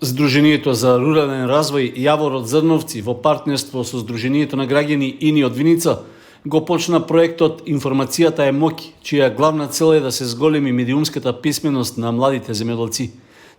Сдруженијето за рурален развој Јаворот Зрновци во партнерство со Сдруженијето на граѓани Ини од Виница го почна проектот Информацијата е моќ, чија главна цел е да се зголеми медиумската писменост на младите земјоделци.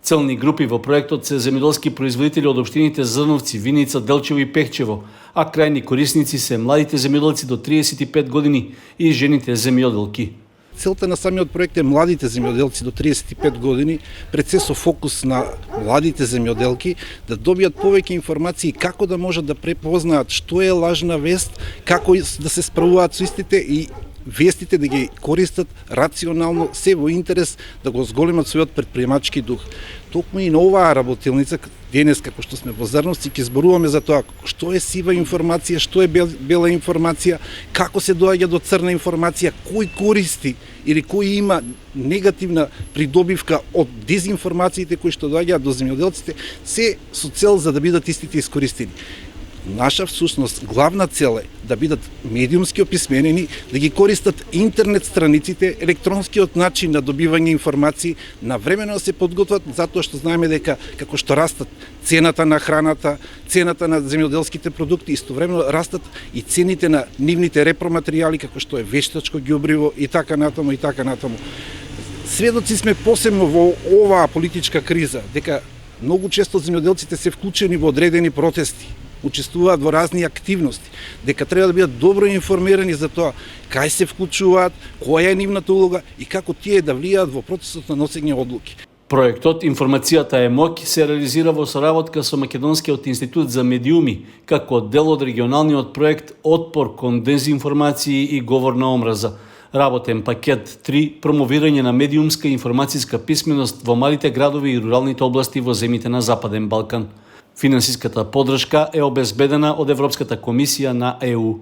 Целни групи во проектот се земјоделски производители од општините Зрновци, Виница, Делчево и Пехчево, а крајни корисници се младите земјоделци до 35 години и жените земјоделки. Целта на самиот проект е младите земјоделци до 35 години, пред се со фокус на младите земјоделки, да добијат повеќе информации како да можат да препознаат што е лажна вест, како да се справуваат со истите и вестите да ги користат рационално, се во интерес да го зголемат својот претприемачки дух. Токму и на оваа работилница, денес како што сме во Зрновци, ќе зборуваме за тоа што е сива информација, што е бела информација, како се доаѓа до црна информација, кој користи или кој има негативна придобивка од дезинформациите кои што доаѓаат до земјоделците, се со цел за да бидат истите искористени. Наша всушност главна цел е да бидат медиумски описменени, да ги користат интернет страниците, електронскиот начин на добивање информации, навремено да се подготват, затоа што знаеме дека како што растат цената на храната, цената на земјоделските продукти, истовремено растат и цените на нивните репроматеријали, како што е вештачко ѓубриво и така натаму и така натаму. Сведоци сме посебно во оваа политичка криза, дека многу често земјоделците се вклучени во одредени протести, учествуваат во разни активности, дека треба да бидат добро информирани за тоа кај се вклучуваат, која е нивната улога и како тие да влијаат во процесот на носење одлуки. Проектот Информацијата е моќ се реализира во соработка со Македонскиот институт за медиуми, како дел од регионалниот проект Отпор кон дезинформации и говор на омраза. Работен пакет 3 промовирање на медиумска и информацијска писменост во малите градови и руралните области во земите на Западен Балкан. Финансиската поддршка е обезбедена од Европската комисија на ЕУ.